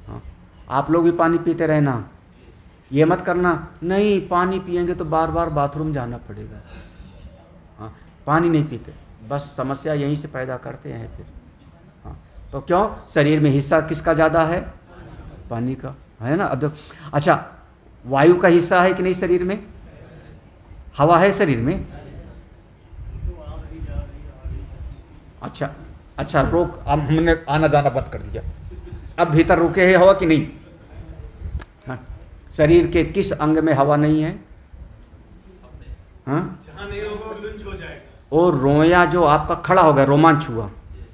हाँ, आप लोग भी पानी पीते रहना, ये मत करना नहीं पानी पिएंगे तो बार बार बाथरूम जाना पड़ेगा। हाँ, पानी नहीं पीते, बस समस्या यहीं से पैदा करते हैं फिर। हाँ, तो क्यों? शरीर में हिस्सा किसका ज़्यादा है? पानी का, है ना। अब देखो, अच्छा वायु का हिस्सा है कि नहीं शरीर में? हवा है शरीर में? अच्छा रोक, अब हमने आना जाना बंद कर दिया, अब भीतर रुके है हवा कि नहीं? हाँ, शरीर के किस अंग में हवा नहीं है? हाँ, जहाँ नहीं होगा वो लुंज हो जाएगा। और रोया जो आपका खड़ा हो गया, रोमांच हुआ,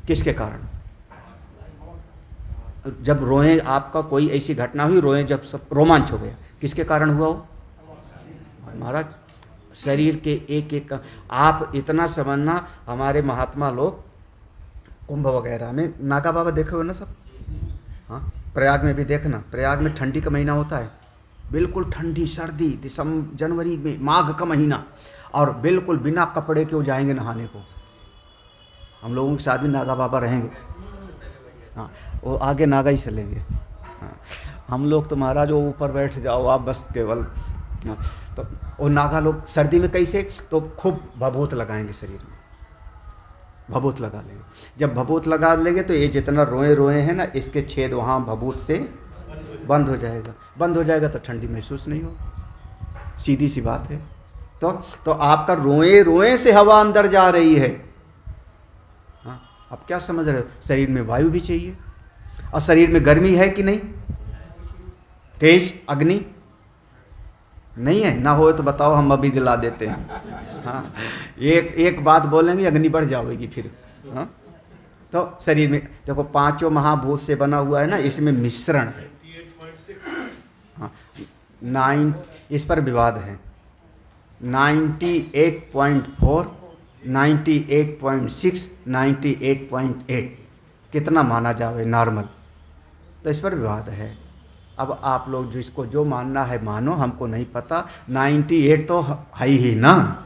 किसके कारण? जब रोए, आपका कोई ऐसी घटना हुई, रोए जब सब रोमांच हो गया, किसके कारण हुआ वो? महाराज शरीर के एक आप इतना समझना, हमारे महात्मा लोग कुंभ वगैरह में, नागा बाबा देखे हो ना सब? हाँ, प्रयाग में भी देखना, प्रयाग में ठंडी का महीना होता है, बिल्कुल ठंडी सर्दी, दिसंबर जनवरी में, माघ का महीना, और बिल्कुल बिना कपड़े के वो जाएंगे नहाने को। हम लोगों के साथ भी नागा बाबा रहेंगे। हाँ, वो आगे नागा ही चलेंगे। हाँ, हम लोग तो महाराज वो ऊपर बैठ जाओ आप बस केवल। हाँ, तो वो नागा लोग सर्दी में कैसे, तो खूब भभूत लगाएंगे शरीर में, भभूत लगा लेंगे। जब भभूत लगा लेंगे तो ये जितना रोए हैं ना, इसके छेद वहाँ भभूत से बंद हो जाएगा, बंद हो जाएगा तो ठंडी महसूस नहीं हो, सीधी सी बात है। तो आपका रोए से हवा अंदर जा रही है। हाँ, आप क्या समझ रहे हो? शरीर में वायु भी चाहिए, और शरीर में गर्मी है कि नहीं, तेज अग्नि नहीं है? ना हो तो बताओ, हम अभी दिला देते हैं। हाँ, एक बात बोलेंगे अग्नि बढ़ जाएगी फिर। हाँ, तो शरीर में देखो पांचों महाभूत से बना हुआ है ना, इसमें मिश्रण है। हाँ, 9 इस पर विवाद है। 98.4, 98.6, 98.8 कितना माना जाए नॉर्मल, तो इस पर विवाद है। अब आप लोग जिसको जो मानना है मानो, हमको नहीं पता। 98 तो है ही ना,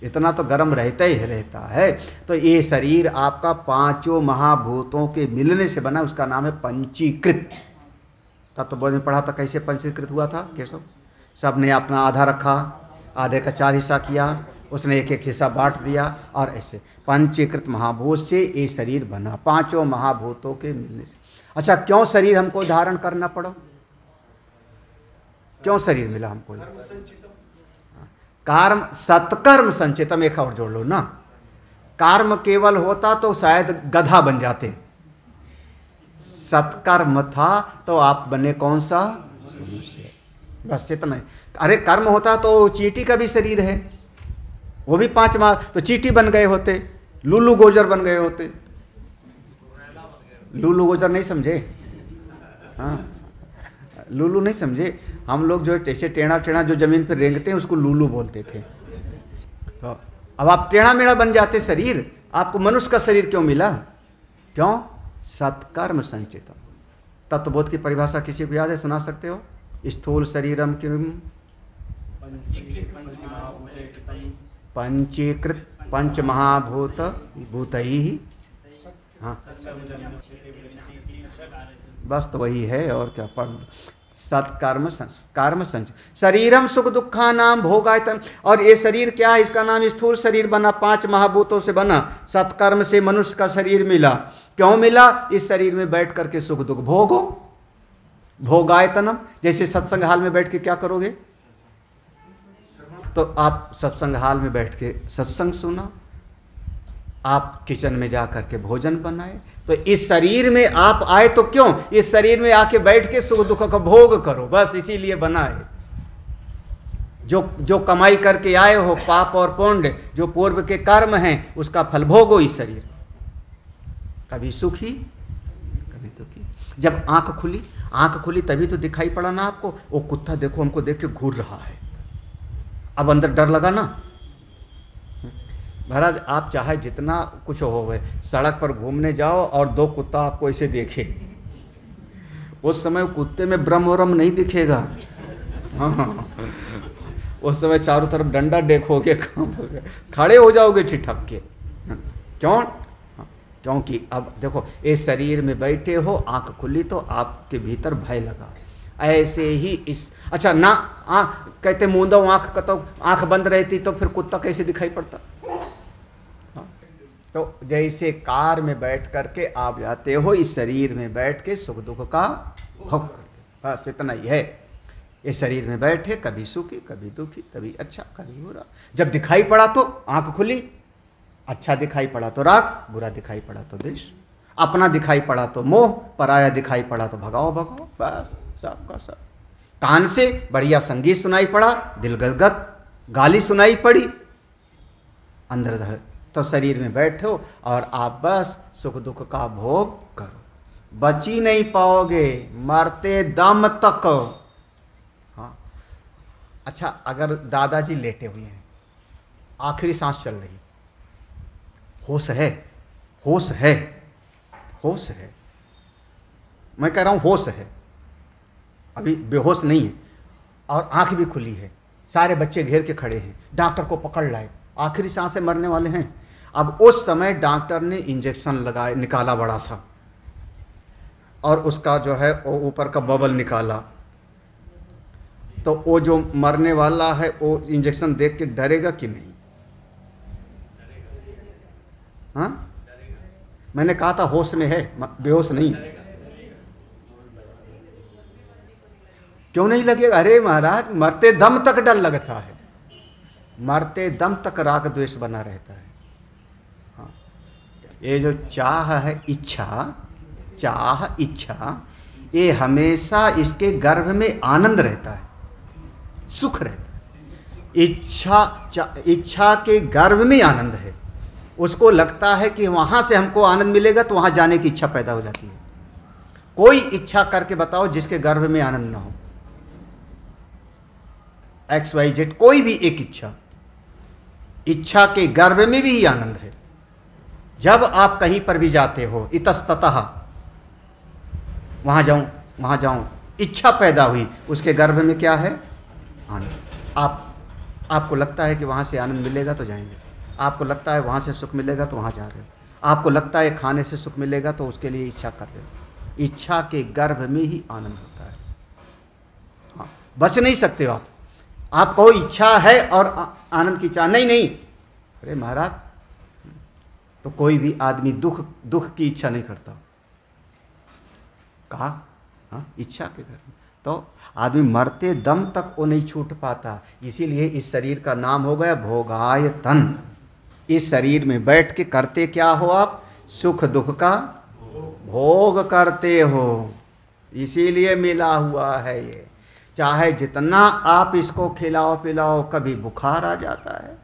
इतना तो गर्म रहता ही रहता है। तो ये शरीर आपका पांचों महाभूतों के मिलने से बना, उसका नाम है पंचीकृत। तत्वबोध में पढ़ा था कैसे पंचीकृत हुआ था केशव। सब ने अपना आधा रखा, आधे का 4 हिस्सा किया, उसने एक हिस्सा बांट दिया, और ऐसे पंचीकृत महाभूत से ये शरीर बना, पांचों महाभूतों के मिलने से। अच्छा, क्यों शरीर हमको धारण करना पड़ा? क्यों शरीर मिला हमको? कर्म सत्कर्म संचितम, एक और जोड़ लो ना। कर्म केवल होता तो शायद गधा बन जाते, सत्कर्म था तो आप बने कौन सा? मनुष्य। बस इतना। अरे कर्म होता तो चींटी का भी शरीर है, वो भी 5 माह तो चींटी बन गए होते, लूलू गोजर बन गए होते। लूलू गोजर नहीं समझे? हाँ, लूलू नहीं समझे? हम लोग जो ऐसे टेढ़ा टेढ़ा जो जमीन पर रेंगते हैं उसको लूलू बोलते थे। तो अब आप टेढ़ा मेढ़ा बन जाते शरीर, आपको मनुष्य का शरीर क्यों मिला? क्यों? सत्कर्म संचितम। तत्वबोध की परिभाषा किसी को याद है? सुना सकते हो? स्थूल शरीरम किम पंचीकृत पंच महाभूत भूतैः। हाँ, बस तो वही है, और क्या पढ़। सत्कर्म कर्म संच शरीरम सुख दुखा नाम भोगायतम। और ये शरीर क्या है? इसका नाम स्थूल शरीर बना, 5 महाभूतों से बना, सत्कर्म से मनुष्य का शरीर मिला। क्यों मिला? इस शरीर में बैठ करके सुख दुख भोगो। भोगायतनम, जैसे सत्संग हाल में बैठ के क्या करोगे? तो आप सत्संग हाल में बैठ के सत्संग सुना, आप किचन में जा करके भोजन बनाए। तो इस शरीर में आप आए तो क्यों? इस शरीर में आके बैठ के सुख दुख का भोग करो, बस इसीलिए बना है। जो कमाई करके आए हो, पाप और पुण्य जो पूर्व के कर्म हैं, उसका फल भोगो इस शरीर। कभी सुखी कभी दुखी। जब आंख खुली तभी तो दिखाई पड़ा ना आपको, वो कुत्ता देखो हमको देख के घूर रहा है, अब अंदर डर लगा ना। महाराज आप चाहे जितना कुछ हो गए, सड़क पर घूमने जाओ और 2 कुत्ता आपको ऐसे देखे, उस समय कुत्ते में ब्रह्म और नहीं दिखेगा। हाँ, उस समय चारों तरफ डंडा देखोगे, खड़े हो जाओगे ठिठक के। क्यों? क्योंकि अब देखो, इस शरीर में बैठे हो, आंख खुली तो आपके भीतर भय लगा। ऐसे ही इस अच्छा ना कहते मूंदो आंख का, तो आंख बंद रहती तो फिर कुत्ता कैसे दिखाई पड़ता? तो जैसे कार में बैठ करके आप जाते हो, इस शरीर में बैठ के सुख दुख का भोग करते, बस इतना ही है। इस शरीर में बैठे कभी सुखी कभी दुखी, कभी अच्छा कभी बुरा। जब दिखाई पड़ा तो आंख खुली, अच्छा दिखाई पड़ा तो राग, बुरा दिखाई पड़ा तो द्वेष, अपना दिखाई पड़ा तो मोह, पराया दिखाई पड़ा तो भगाओ भगाओ, बस सबका सब। कान से बढ़िया संगीत सुनाई पड़ा, दिल गदगद, गाली सुनाई पड़ी, अंदर तो शरीर में बैठो और आप बस सुख दुख का भोग करो। बची नहीं पाओगे मरते दम तक। हाँ, अच्छा अगर दादाजी लेटे हुए हैं, आखिरी सांस चल रही, होश है, होश है, होश है, मैं कह रहा हूँ होश है, अभी बेहोश नहीं है, और आंख भी खुली है, सारे बच्चे घेर के खड़े हैं, डॉक्टर को पकड़ लाए, आखिरी सांसें मरने वाले हैं। अब उस समय डॉक्टर ने इंजेक्शन लगाए, निकाला बड़ा सा, और उसका जो है वो ऊपर का बबल निकाला, तो वो जो मरने वाला है वो इंजेक्शन देख के डरेगा कि नहीं? हाँ, मैंने कहा था होश में है, बेहोश नहीं। क्यों नहीं लगेगा? अरे महाराज, मरते दम तक डर लगता है, मरते दम तक राग द्वेष बना रहता है। हाँ, ये जो चाह है, इच्छा, चाह, इच्छा, ये हमेशा इसके गर्भ में आनंद रहता है, सुख रहता है। इच्छा के गर्भ में आनंद है। उसको लगता है कि वहाँ से हमको आनंद मिलेगा, तो वहाँ जाने की इच्छा पैदा हो जाती है। कोई इच्छा करके बताओ जिसके गर्भ में आनंद ना हो। XYZ कोई भी एक इच्छा के गर्भ में भी ही आनंद है। जब आप कहीं पर भी जाते हो, इतस्ततः वहाँ जाऊँ, इच्छा पैदा हुई, उसके गर्भ में क्या है? आनंद। आपको लगता है कि वहाँ से आनंद मिलेगा तो जाएंगे, आपको लगता है वहाँ से सुख मिलेगा तो वहाँ जा रहे हो, आपको लगता है खाने से सुख मिलेगा तो उसके लिए इच्छा कर रहे हो। इच्छा के गर्भ में ही आनंद होता है। हाँ, बच नहीं सकते हो आप कहो इच्छा है और आनंद की चाह नहीं। अरे महाराज, तो कोई भी आदमी दुख की इच्छा नहीं करता। कहा हाँ, इच्छा के घर में तो आदमी मरते दम तक वो नहीं छूट पाता। इसीलिए इस शरीर का नाम हो गया भोगायतन। इस शरीर में बैठ के करते क्या हो आप? सुख दुख का भोग करते हो। इसीलिए मिला हुआ है ये। चाहे जितना आप इसको खिलाओ पिलाओ, कभी बुखार आ जाता है,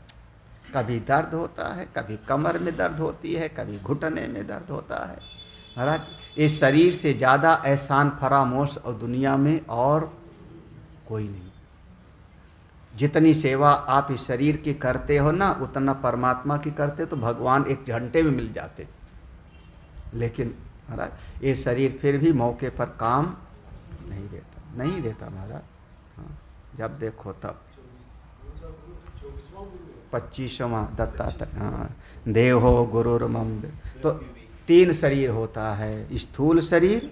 कभी दर्द होता है, कभी कमर में दर्द होती है, कभी घुटने में दर्द होता है। महाराज, इस शरीर से ज़्यादा एहसान फरामोश और दुनिया में और कोई नहीं। जितनी सेवा आप इस शरीर की करते हो ना, उतना परमात्मा की करते तो भगवान एक घंटे में मिल जाते। लेकिन महाराज ये शरीर फिर भी मौके पर काम नहीं देता महाराज। हाँ, जब देखो तब 25वां दत्तात्रेय। हाँ, देहो गुरुर्मम। तो 3 शरीर होता है, स्थूल शरीर,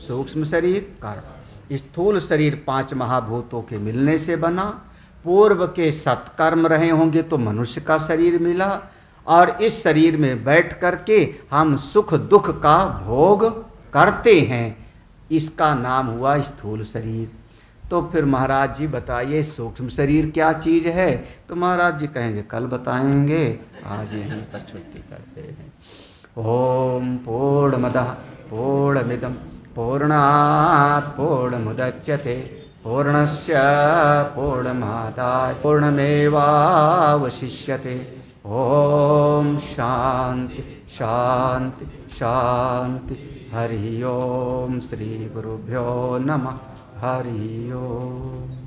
सूक्ष्म शरीर, कारण। स्थूल शरीर 5 महाभूतों के मिलने से बना। पूर्व के सत्कर्म रहे होंगे तो मनुष्य का शरीर मिला, और इस शरीर में बैठ करके हम सुख दुख का भोग करते हैं। इसका नाम हुआ स्थूल शरीर। तो फिर महाराज जी बताइए सूक्ष्म शरीर क्या चीज़ है? तो महाराज जी कहेंगे कल बताएंगे, आज यहीं पर छुट्टी करते हैं। ओम पूर्णमदः पूर्णमिदं पूर्णात् पूर्णमुदच्यते पूर्णस्य पूर्णमादाय पूर्णमेवावशिष्यते। ओम शांति शांति शांति। हरि ओम। श्री गुरुभ्यो नमः। हरि ओम।